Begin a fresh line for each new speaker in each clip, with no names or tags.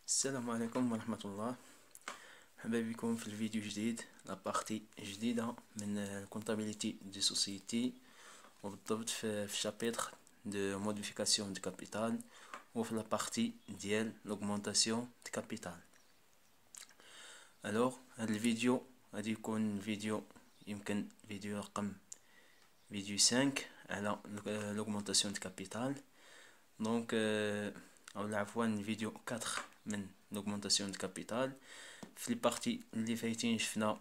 السلام عليكم ورحمة الله. مرحبا بكم في الفيديو جديد، لابارتي جديدة من الكونتابيليتي دي سوسيتي، وبالضبط في الشابيتر دو موديفيكاسيون دي كابيتال وفي لابارتي ديال لوغمونطاسيون دي كابيتال. الوغ هاد الفيديو غادي يكون فيديو يمكن فيديو رقم فيديو 5 على لوغمونطاسيون دي كابيتال. دونك او عفوا فيديو 4 من لوغمونطاسيون دي كابيتال. في البارتي اللي فايتين شفنا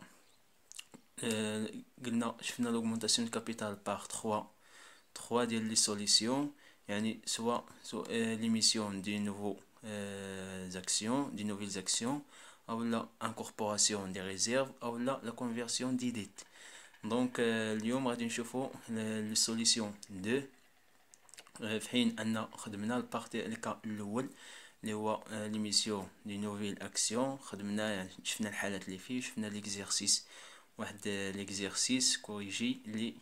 شفنا لوغمونطاسيون دي كابيتال بار 3 ديال لي سوليسيون، يعني سوا ليميسيون دي نوفو زاكسيون دي نوفيل زاكسيون، او لا انكوربوراسيون دي ريزيرف، او لا لا كونفيرسيون دي ديت. دونك اليوم غادي نشوفو لي سوليسيون 2 في حين ان خدمنا البارتي الكا الاول اللي هو ليميسيون دي نوفيل اكسيون. خدمنا يعني شفنا الحالات اللي فيه، شفنا ليكزيرسيس، واحد ليكزيرسيس كوريجي اللي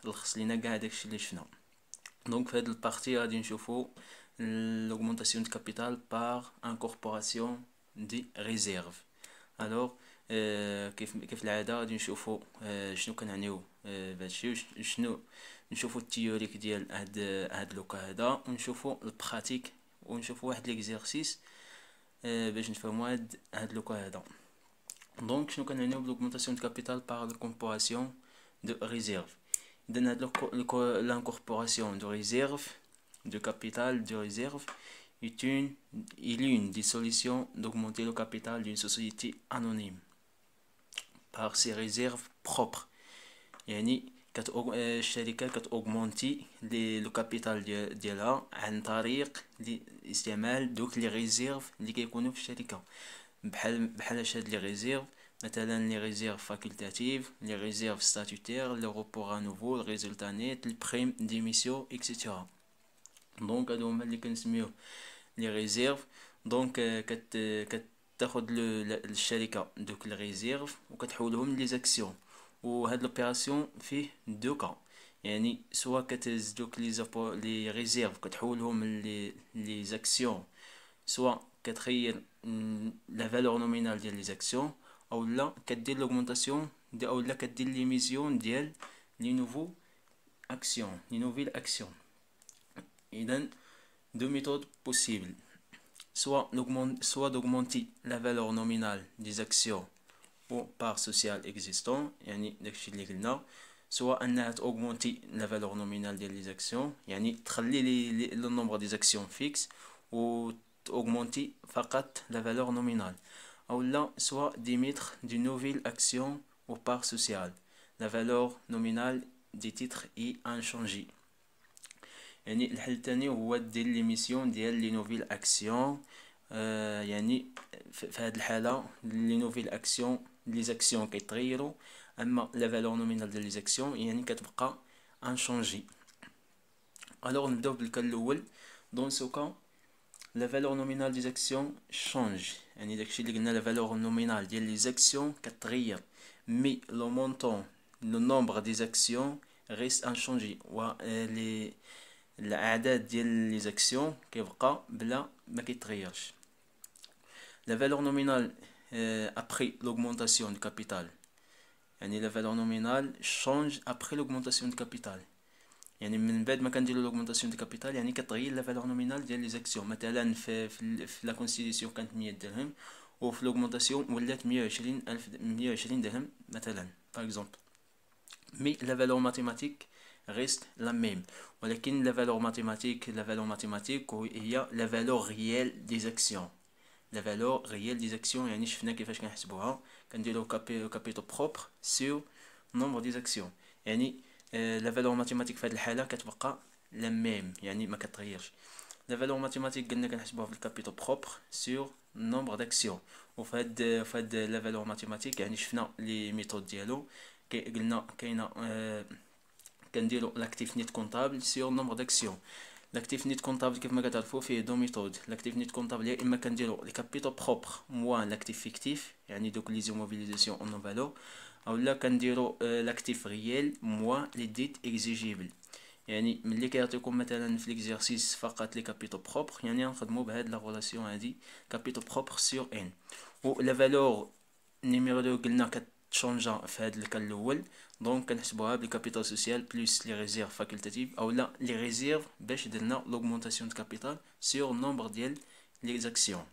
لخص لينا كاع داكشي اللي شفنا. دونك في هاد البارتي غادي نشوفو l'augmentation de capital par incorporation دي ريزيرف. الوغ كيف العاده غادي نشوفو شنو كنعنيو بهادشي، شنو نشوفو التيوريك ديال هاد لوكا هذا، ونشوفو البراتيك، ونشوفو واحد ليكزيرسيس باش نفهمو هاد لوكا هذا. دونك شنو كنعنيو بلوغمونطاسيون دو كابيتال بار الكومبوراسيون دو ريزيرف. اذا هاد l'incorporation de réserve de capital de réserve est une des solutions d'augmenter le capital d'une société anonyme par ses réserves propres. يعني الشركة كتأوغمونتي لو كابيتال ديالها عن طريق استعمال دوك لي ريزيرف اللي كيكونوا في الشركة. بحال هاد لي ريزيرف، مثلا لي ريزيرف فاكولتاتيف، لي ريزيرف ستاتوتير، لي روبور ا نوفو، الريزولتا نيت، البريم ديميسيون اكسيتيرا. دونك هادو هما اللي كنسميوه لي ريزيرف. دونك كتاخد الشركة دوك لي ريزيرف وكتحولهم لي زاكسيون، وهاد لوبيراسيون فيه دو كا، يعني سوا كتهز دوك لي ريزيرف كتحولهم لي زاكسيون، سوا كتخير لا فالور نومينال ديال لي زاكسيون، او لا كدير لوغمونطاسيون او لا كدير ليميسيون ديال لي نوفو اكسيون، لي نوفيل اكسيون. اذا دو ميثود بوسيبل، soit d'augmenter la valeur nominale des actions ou part sociale existant، يعني داكشي اللي قلنا، سواء انها تاوغمونتي لا فالور نومينال ديال لي زاكسيون، يعني تخلي لو نومبر دي زاكسيون فيكس و تاوغمونتي فقط لا فالور نومينال، او لا سواء ديميتر دي نوفيل اكسيون ou part sociale la valeur nominale des titres est inchangée. يعني الحل الثاني هو دير ليميسيون ديال لي نوفيل اكسيون. يعني في هذه الحاله لي نوفيل اكسيون لي زاكسيون كيتغيروا، اما لا فالور نومينال ديال لي زاكسيون يعني كتبقى انشونجي. الوغ نبداو بالكال الاول. دون سو كا لا فالور نومينال دي زاكسيون شونج، يعني داكشي اللي قلنا لا فالور نومينال ديال لي زاكسيون كتغير، مي لو مونطون لو نومبر دي زاكسيون ريست انشونجي، و لي الاعداد ديال لي زاكسيون كيبقى بلا ما كيتغيرش. لا فالور نومينال ابري لوغمونطاسيون دو كابيتال، يعني لا فالور نومينال شونج ابري لوغمونطاسيون دو كابيتال، يعني من بعد ما كنديروا لوغمونطاسيون دو كابيتال يعني كتغير لا فالور نومينال ديال لي زاكسيون. مثلا في لا كونستيتيسيون كانت 100 درهم، وفي لوغمونطاسيون ولات 120 درهم مثلا باغ اكزومبل، مي لا فالور ماتيماتيك reste la même. ولكن la valeur mathématique هي la valeur réelle des actions. La valeur réelle des actions يعني شفنا كيفاش كنحسبوها، كنديرو capital propre sur nombre des actions. يعني la valeur mathématique في هذه الحالة كتبقى la même، يعني ما كتغيرش. La valeur mathématique قلنا كنحسبوها في الكابيتال propre sur nombre d'actions، وفي هاد la valeur mathématique يعني شفنا لي ميثود ديالو. قلنا كاينه كنديرو لاكتيف نيت كونطابل سور نومبر داكسيون. لاكتيف نيت كونطابل كيف ما كتعرفوا فيه دو ميثود. لاكتيف نيت كونطابل يا اما كنديرو لي كابيتال بروبر موان لاكتيف فيكتيف، يعني دوك لي زيموبيليزاسيون اون فالور، او لا كنديرو لاكتيف ريال موان لي ديت اكزيجيبل. يعني ملي كيعطيكم مثلا في ليكزيرسيس فقط لي كابيتو بروبر، يعني نخدمو بهاد لا ريلاسيون هادي كابيتو بروبر سور ان. و لا فالور نيميرو 2 قلنا كتشونجا في هاد الكا الاول، دونك كنحسبوها بلي كابيتال سوسيال بلس لي ريزيرف فاكولتاتيف اولا لي ريزيرف باش درنا لوغمونطاسيون دو كابيتال سور نومبر ديال لي زاكسيون.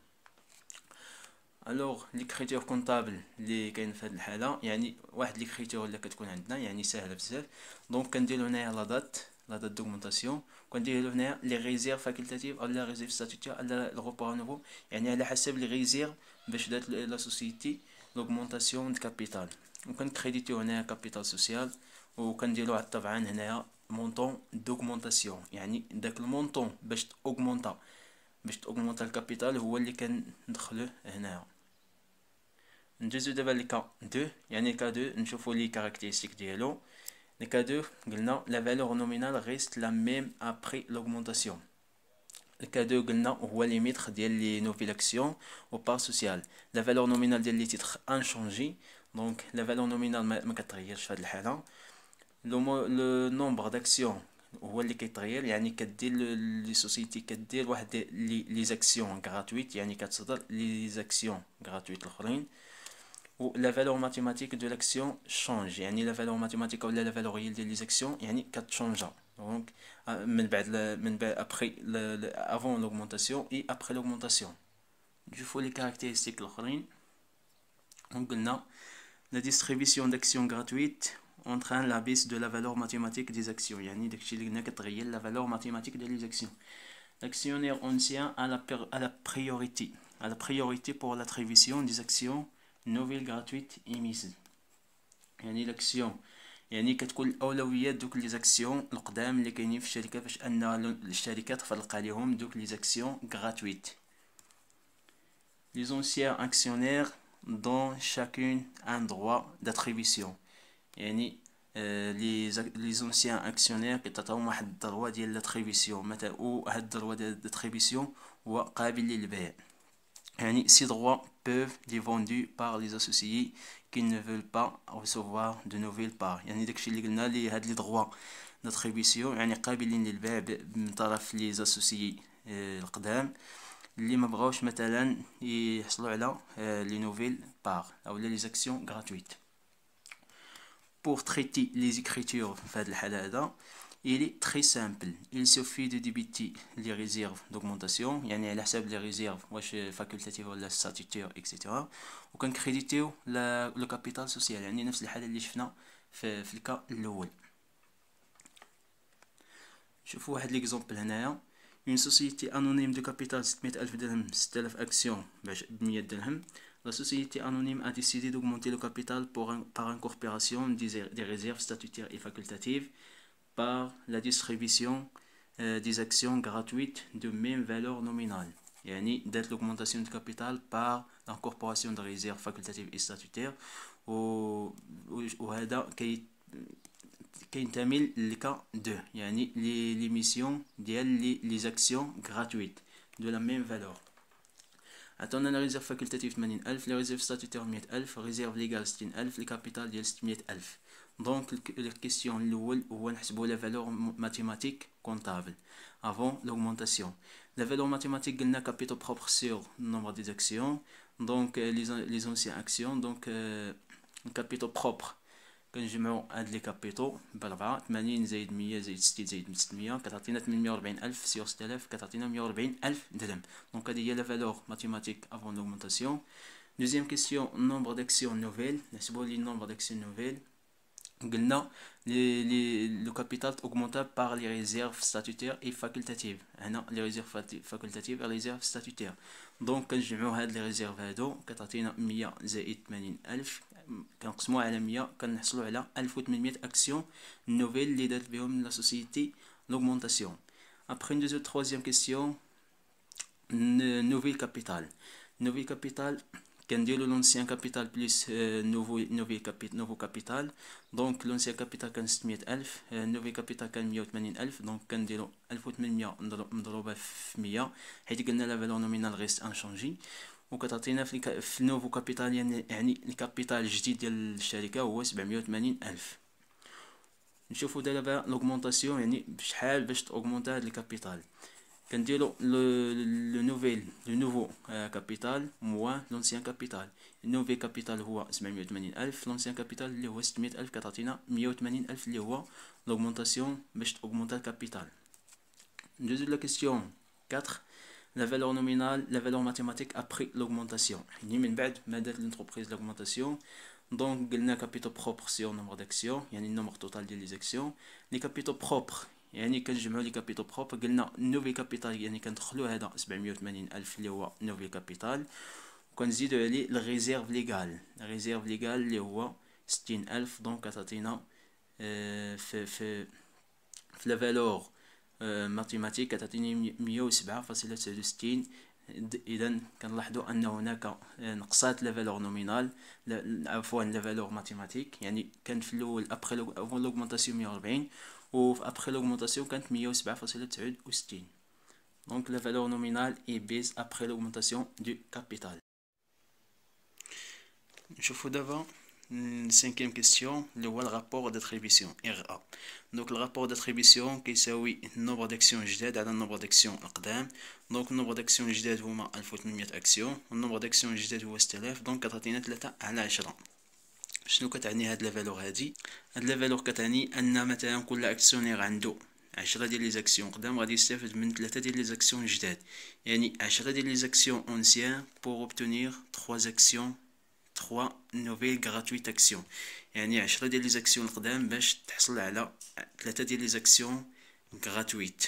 الوغ ليكريتور كونطابل اللي كاين في هذه الحاله، يعني واحد ليكريتور اللي كتكون عندنا يعني ساهله بزاف. دونك كنديرو هنايا لا دات دوغمونطاسيون، كنديرو هنايا لي ريزيرف فاكولتاتيف او لا ريزيرف ستاتيتير على الغوبور نوفو، يعني على حسب لي ريزيرف باش دات لا سوسيتي لوغمونطاسيون دو كابيتال. وكنكريديتيو هنايا كابيتال سوسيال، وكنديرو طبعا هنايا مونطون دوغمونطاسيون، يعني داك المونطون باش تاوغمونطا الكابيتال هو اللي كندخلوه هنايا. ندوزو دابا لكا 2، يعني كا 2 نشوفو لي كاركتيرستيك ديالو. لكا 2 قلنا لا فالور نومينال ريست لا ميم ابري لوغمونطاسيون. لكا 2 قلنا هو ليميتر ديال لي نوفيل اكسيون و بار سوسيال. لا فالور نومينال ديال لي تيتر انشونجي، دونك لا فالور نومينال ما كتغيرش في هاد الحاله. لو نومبر داكسيون هو اللي كيتغير، يعني كدير لي سوسيتي كدير واحد لي زاكسيون غراتويت، يعني كتصدر لي زاكسيون غراتويت الاخرين. و لا فالور ماتيماتيك دو لاكسيون شونج، يعني لا فالور ماتيماتيك ولا لا فالور ريال ديال لي زاكسيون يعني كتشونجا. دونك من بعد ابري افون لوغمونطاسيون اي ابري لوغمونطاسيون. نشوفوا لي كاركتيرستيك الاخرين. قلنا la distribution d'actions gratuites entraîne la baisse de la valeur mathématique des actions، يعني داكشي اللي قلنا كتغير la valeur mathématique des actions. L'actionnaire ancien a la priorité pour l'attribution des actions nouvelles gratuites émises. يعني l'action يعني كتكون الاولويات دوك لي زاكسيون القدام اللي كاينين في الشركه باش ان الشركه تفرق عليهم دوك لي زاكسيون غراتويت. Les anciens actionnaires dont chacune un droit d'attribution، يعني les anciens actionnaires كتعطيهم واحد الدروا ديال l'attribution مثلا، وهاد الدروا ديال l'attribution هو قابل للبيع. يعني ces droits peuvent être vendus par les associés qui ne veulent pas recevoir de nouvelles parts، يعني داكشي اللي قلنا لي هاد لي droits d'attribution يعني قابلين للبيع من طرف لي associés القدام اللي ما بغاوش مثلا يحصلوا على لي نوفيل بار او لي زاكسيون غراتويت. pour traiter les écritures في هذه الحاله هذا il est très simple، il suffit de débiter les réserves d'augmentation، يعني على حساب لي ريزيرف واش فاكولتاتيف ولا ستاتيتير اكسيتيرا، وكنكريديتيو لو كابيتال سوسيال، يعني نفس الحاله اللي شفنا في الكا الاول. شوفوا واحد ليكزومبل هنايا. Une société anonyme de capital 600,000 dirhams, 6000 actions ب 100 dirhams. La société anonyme a décidé d'augmenter le capital par incorporation des réserves statutaires et facultatives par la distribution des actions gratuites de même valeur nominale. يعني دات l'augmentation du capital par l'incorporation de réserves facultatives et statutaires، وهذا كينتمي للكا 2، يعني لي ميسيون ديال لي زاكسيون غراتويت دو لا ميم فالور. عطاونا لا ريزيرف فاكولتاتيف 80,000، لي ريزيرف ستاتيتير 100,000، ريزيرف ليغال 60,000، لي كابيتال ديال 600,000. دونك الكيستيون الاول هو نحسبوا لا فالور ماتيماتيك كونطابل افون لوغمونطاسيون. لا فالور ماتيماتيك قلنا كابيتال بروبر سور نومبر دي زاكسيون، دونك لي زونسيان اكسيون، دونك الكابيتال بروبر كنجمعو هاد لي كابيتو ب4، 80 زائد 100 زائد 60 زائد 600 كتعطينا 840,000 سور 6000 كتعطينا 140,000 درهم. دونك هادي هي لا فالور ماتيماتيك افون لوغمونطاسيون. دوزيام كيسيون نومبر داكسيون نوفيل، نحسبو لي نومبر داكسيون نوفيل. قلنا لو كابيتال اوغمونطا بار لي ريزيرف ستاتيتير اي فاكولتاتيف، هنا لي ريزيرف فاكولتاتيف اي ريزيرف ستاتيتير. دونك كنجمعو هاد لي ريزيرف هادو كتعطينا 100 زائد 80,000 كنقسموها على 100 كنحصلوا على 1800 اكسيون نوفيل اللي دارت بهم لا سوسيتي لوغمونطاسيون. ابري ندوزو troisième question، نوفيل كابيتال. نوفيل كابيتال كنديرو لونسيان كابيتال بلس نوفو كابيتال. دونك لونسيان كابيتال كان 600,000، نوفي كابيتال كان 180,000، دونك كنديرو 1800 مضروبه في 100 حيت قلنا لا فالور نومينال غيست انشونجي، وكتعطينا في النوفو كابيتال يعني الكابيتال الجديد ديال الشركه هو 780,000. نشوفوا دابا لوغمونطاسيون يعني بشحال باش تاوغمونطا هاد الكابيتال. كنديرو لو نوفو كابيتال موان لونسيان كابيتال. النوفي كابيتال هو 780,000، لونسيان كابيتال اللي هو 600,000 كتعطينا 180,000 اللي هو لوغمونطاسيون باش تاوغمونطا الكابيتال. ندوزو لا كيسيون 4. La valeur nominale, la valeur mathématique après l'augmentation. من بعد ما دات l'entreprise l'augmentation. Donc قلنا capitaux propres sur nombre d'actions يعني النمبر توتال ديال لي زاكسيون. لي كابيتو بروبر يعني كنجمعوا لي كابيتو بروبر قلنا نوفي كابيتال يعني كندخلوا هذا 780,000 اللي هو نوفي كابيتال وكنزيدوا عليه الريزيرف ليغال. الريزيرف ليغال اللي هو 60,000 دونك كتعطينا في لا فالور ماتيماتيك كتعطيني 107.69. اذا كنلاحظوا ان هناك نقصات لا فالور نومينال عفوا لا فالور ماتيماتيك يعني كانت في الاول ابخي لوغمونطاسيون 140 و ابخي لوغمونطاسيون كانت 107.69. دونك لا فالور نومينال اي بيز ابخي لوغمونطاسيون دو كابيتال. نشوفوا دابا cinquième question اللي هو الرابور داتريبيسيون RA. دونك الرابور داتريبيسيون كيساوي النومبر داكسيون جداد على النومبر داكسيون القدام. دونك النومبر داكسيون الجداد هما 1800 اكسيون والنومبر داكسيون الجداد هو 6000 دونك كتعطينا 3 على 10. شنو كتعني هاد لا فالور هادي؟ هاد لا فالور كتعني ان مثلا كل اكسيونير عنده 10 ديال لي زاكسيون قدام غادي يستافد من 3 ديال لي زاكسيون جداد يعني 10 ديال لي زاكسيون اونسيان بور اوبتونير 3 زاكسيون 3 نوفيل غراتويت اكسيون يعني 10 ديال لي زاكسيون القدام باش تحصل على 3 ديال لي زاكسيون غراتويت.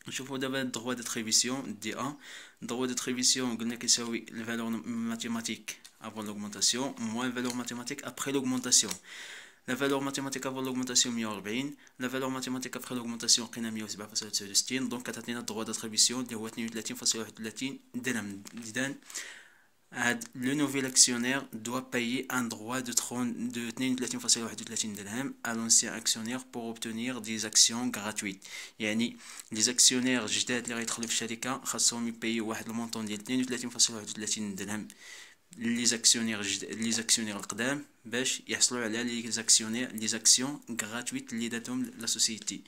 نشوفوا دابا الدروا داتريبيسيون دي ا. الدروا داتريبيسيون قلنا كيساوي الفالور ماتيماتيك avant l'augmentation moins valeur mathématique après l'augmentation. La valeur mathématique avant l'augmentation 140, la valeur mathématique après l'augmentation قلنا 107.69 دونك كتعطينا الدروا داتريبيسيون اللي هو 32.31 درهم. اذا le nouvel actionnaire doit payer un droit de 32.31 dirham à l'ancien actionnaire pour obtenir des actions gratuites. يعني les actionnaires جداد اللي غيدخلوا في الشركه خاصهم يبيو واحد المونطون ديال 32.31 درهم لي زاكسيونير القدام باش يحصلوا على لي زاكسيون غراتويت اللي داتهم لا سوسيتي.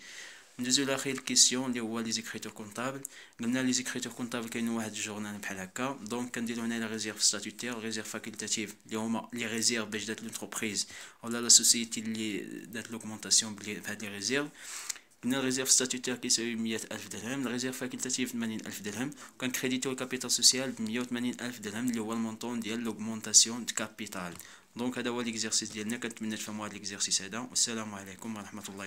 ندوزو لاخر كيسيون اللي هو لي زيكريتور كونطابل. قلنا لي زيكريتور كونطابل كاين واحد الجورنال بحال هكا دونك كنديرو هنا لا ريزيرف ستاتوتير ريزيرف فاكولتاتيف اللي هما لي ريزيرف باش دات لونتربريز ولا لا سوسيتي اللي دات لوغمونطاسيون بهاد لي ريزيرف. قلنا الريزيرف ستاتوتير كيساوي 100,000 درهم، الريزيرف فاكولتاتيف 80,000 درهم، وكنكريديتو الكابيتال سوسيال ب 180,000 درهم اللي هو المونطون ديال لوغمونطاسيون دو كابيتال. دونك هذا هو ليكزارسيس ديالنا، كنتمنى تفهموا هذا ليكزارسيس هذا، والسلام عليكم ورحمه الله.